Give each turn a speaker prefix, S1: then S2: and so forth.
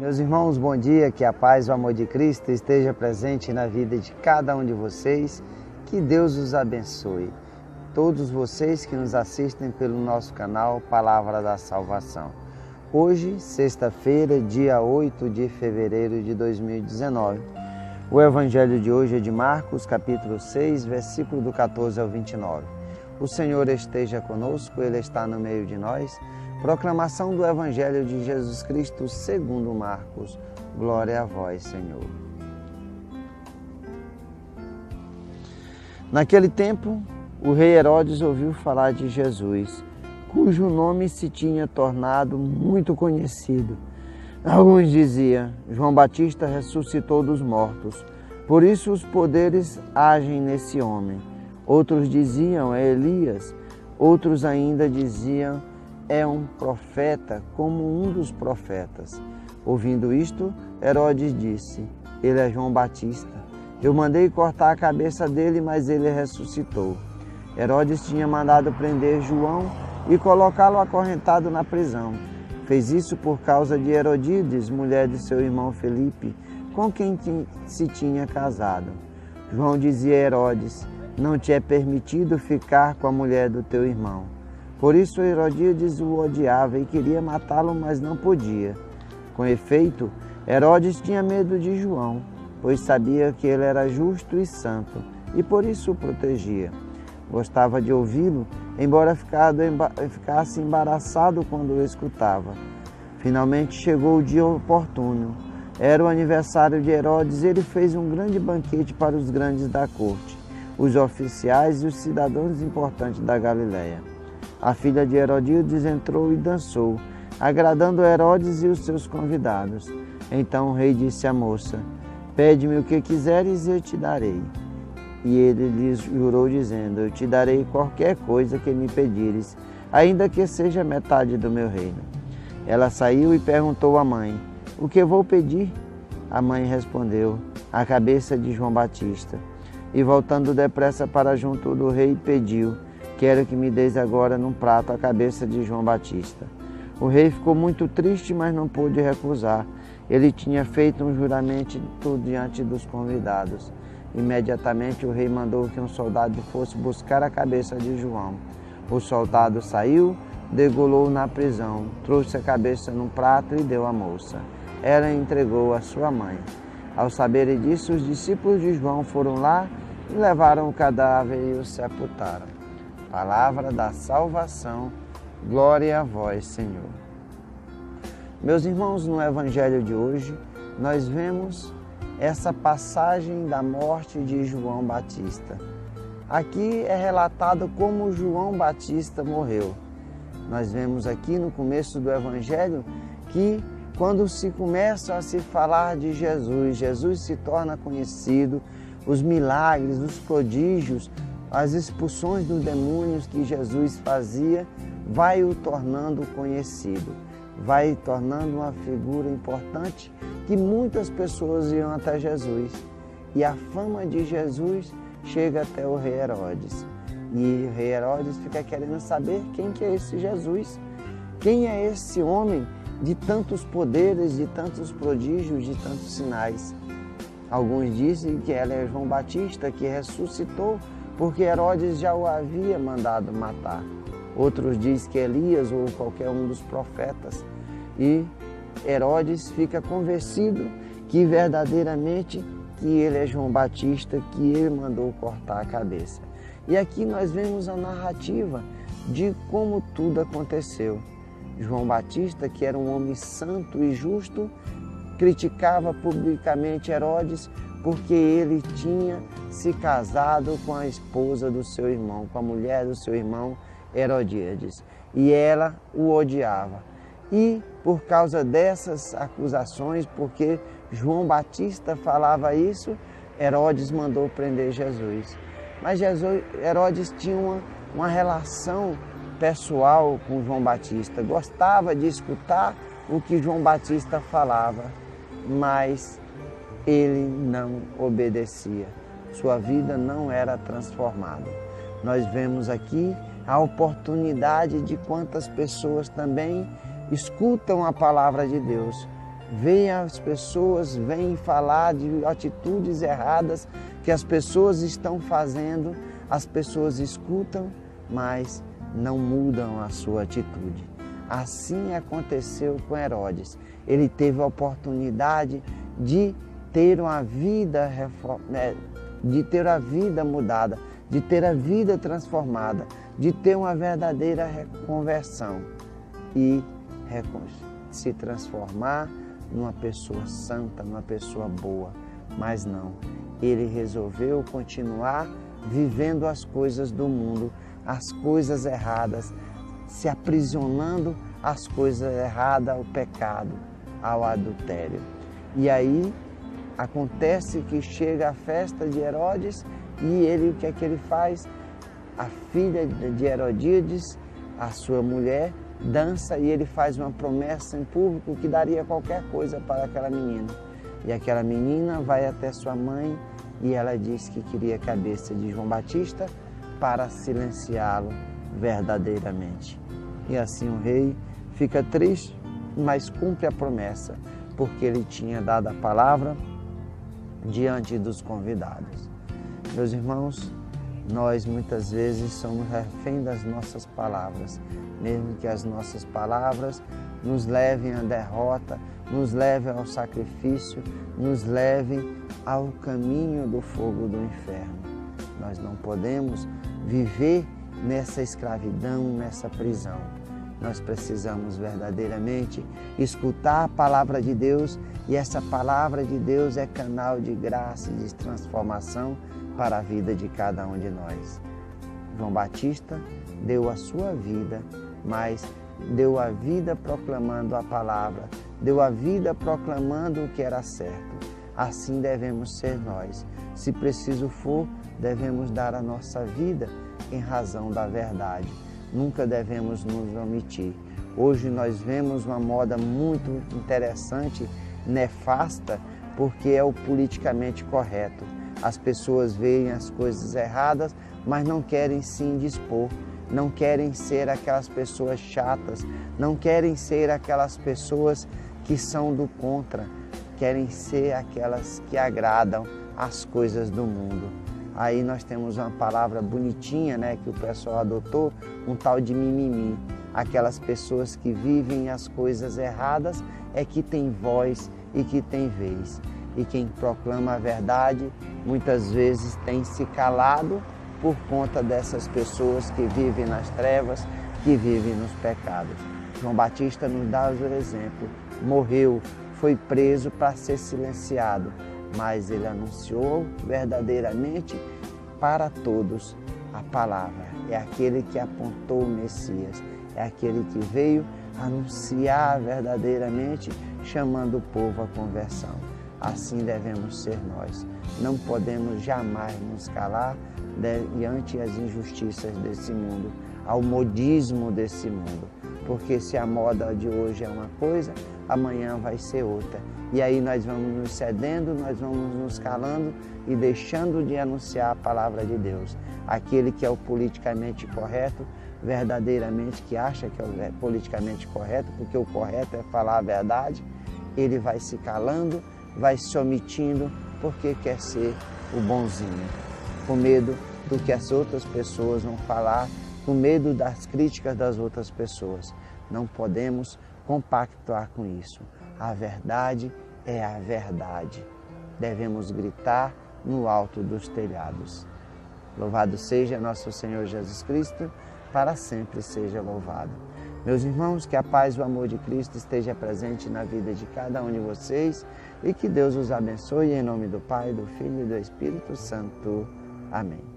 S1: Meus irmãos, bom dia, que a paz e o amor de Cristo esteja presente na vida de cada um de vocês, que Deus os abençoe. Todos vocês que nos assistem pelo nosso canal Palavra da Salvação. Hoje, sexta-feira, dia 8 de fevereiro de 2019. O Evangelho de hoje é de Marcos, capítulo 6, versículo do 14 ao 29. O Senhor esteja conosco, Ele está no meio de nós. Proclamação do Evangelho de Jesus Cristo segundo Marcos. Glória a vós, Senhor. Naquele tempo, o rei Herodes ouviu falar de Jesus, cujo nome se tinha tornado muito conhecido. Alguns diziam: João Batista ressuscitou dos mortos, por isso os poderes agem nesse homem. Outros diziam: é Elias. Outros ainda diziam: é um profeta, como um dos profetas. Ouvindo isto, Herodes disse: ele é João Batista. Eu mandei cortar a cabeça dele, mas ele ressuscitou. Herodes tinha mandado prender João e colocá-lo acorrentado na prisão. Fez isso por causa de Herodíades, mulher de seu irmão Felipe, com quem se tinha casado. João dizia a Herodes: não te é permitido ficar com a mulher do teu irmão. Por isso Herodíades o odiava e queria matá-lo, mas não podia. Com efeito, Herodes tinha medo de João, pois sabia que ele era justo e santo, e por isso o protegia. Gostava de ouvi-lo, embora ficasse embaraçado quando o escutava. Finalmente chegou o dia oportuno. Era o aniversário de Herodes e ele fez um grande banquete para os grandes da corte, os oficiais e os cidadãos importantes da Galileia. A filha de Herodíades entrou e dançou, agradando Herodes e os seus convidados. Então o rei disse à moça: pede-me o que quiseres e eu te darei. E ele lhes jurou, dizendo: eu te darei qualquer coisa que me pedires, ainda que seja metade do meu reino. Ela saiu e perguntou à mãe: o que vou pedir? A mãe respondeu: a cabeça de João Batista. E voltando depressa para junto do rei, pediu: quero que me deis agora num prato a cabeça de João Batista. O rei ficou muito triste, mas não pôde recusar. Ele tinha feito um juramento diante dos convidados. Imediatamente o rei mandou que um soldado fosse buscar a cabeça de João. O soldado saiu, degolou na prisão, trouxe a cabeça num prato e deu à moça. Ela entregou à sua mãe. Ao saberem disso, os discípulos de João foram lá e levaram o cadáver e o sepultaram. Palavra da salvação, glória a vós, Senhor. Meus irmãos, no Evangelho de hoje, nós vemos essa passagem da morte de João Batista. Aqui é relatado como João Batista morreu. Nós vemos aqui no começo do Evangelho que quando se começa a se falar de Jesus, Jesus se torna conhecido, os milagres, os prodígios, as expulsões dos demônios que Jesus fazia, vai o tornando conhecido, vai tornando uma figura importante que muitas pessoas iam até Jesus. E a fama de Jesus chega até o rei Herodes. E o rei Herodes fica querendo saber quem que é esse Jesus, quem é esse homem de tantos poderes, de tantos prodígios, de tantos sinais. Alguns dizem que ele é João Batista, que ressuscitou, porque Herodes já o havia mandado matar. Outros dizem que é Elias ou qualquer um dos profetas. E Herodes fica convencido que verdadeiramente que ele é João Batista, que ele mandou cortar a cabeça. E aqui nós vemos a narrativa de como tudo aconteceu. João Batista, que era um homem santo e justo, criticava publicamente Herodes porque ele tinha se casado com a esposa do seu irmão, com a mulher do seu irmão Herodíades, e ela o odiava. E por causa dessas acusações, porque João Batista falava isso, Herodes mandou prender Jesus. Mas Herodes tinha uma relação pessoal com João Batista, gostava de escutar o que João Batista falava, mas ele não obedecia, sua vida não era transformada. Nós vemos aqui a oportunidade de quantas pessoas também escutam a palavra de Deus, as pessoas vêm falar de atitudes erradas que as pessoas estão fazendo, as pessoas escutam, mas não mudam a sua atitude. Assim aconteceu com Herodes. Ele teve a oportunidade de ter uma vida de ter a vida mudada, de ter a vida transformada, de ter uma verdadeira conversão e se transformar numa pessoa santa, numa pessoa boa. Mas não, ele resolveu continuar vivendo as coisas do mundo, as coisas erradas, se aprisionando às coisas erradas, ao pecado, ao adultério. E aí acontece que chega a festa de Herodes e ele, o que é que ele faz? A filha de Herodíades, a sua mulher, dança e ele faz uma promessa em público que daria qualquer coisa para aquela menina. E aquela menina vai até sua mãe e ela diz que queria a cabeça de João Batista para silenciá-lo verdadeiramente. E assim o rei fica triste, mas cumpre a promessa, porque ele tinha dado a palavra diante dos convidados. Meus irmãos, nós muitas vezes somos refém das nossas palavras, mesmo que as nossas palavras nos levem à derrota, nos levem ao sacrifício, nos levem ao caminho do fogo do inferno. Nós não podemos viver nessa escravidão, nessa prisão. Nós precisamos verdadeiramente escutar a palavra de Deus e essa palavra de Deus é canal de graça e de transformação para a vida de cada um de nós. João Batista deu a sua vida, mas deu a vida proclamando a palavra, deu a vida proclamando o que era certo. Assim devemos ser nós. Se preciso for, devemos dar a nossa vida em razão da verdade. Nunca devemos nos omitir. Hoje nós vemos uma moda muito interessante, nefasta, porque é o politicamente correto. As pessoas veem as coisas erradas, mas não querem se indispor, não querem ser aquelas pessoas chatas, não querem ser aquelas pessoas que são do contra, querem ser aquelas que agradam as coisas do mundo. Aí nós temos uma palavra bonitinha, né, que o pessoal adotou, um tal de mimimi. Aquelas pessoas que vivem as coisas erradas é que tem voz e que tem vez. E quem proclama a verdade muitas vezes tem se calado por conta dessas pessoas que vivem nas trevas, que vivem nos pecados. João Batista nos dá o exemplo. Morreu, foi preso para ser silenciado, mas ele anunciou verdadeiramente para todos a palavra. É aquele que apontou o Messias, é aquele que veio anunciar verdadeiramente, chamando o povo à conversão. Assim devemos ser nós. Não podemos jamais nos calar diante das injustiças desse mundo, ao modismo desse mundo. Porque se a moda de hoje é uma coisa, amanhã vai ser outra. E aí nós vamos nos cedendo, nós vamos nos calando e deixando de anunciar a palavra de Deus. Aquele que é o politicamente correto, verdadeiramente que acha que é politicamente correto, porque o correto é falar a verdade, ele vai se calando, vai se omitindo, porque quer ser o bonzinho, com medo do que as outras pessoas vão falar, com medo das críticas das outras pessoas. Não podemos compactuar com isso. A verdade é a verdade. Devemos gritar no alto dos telhados. Louvado seja nosso Senhor Jesus Cristo, para sempre seja louvado. Meus irmãos, que a paz e o amor de Cristo esteja presente na vida de cada um de vocês e que Deus os abençoe em nome do Pai, do Filho e do Espírito Santo. Amém.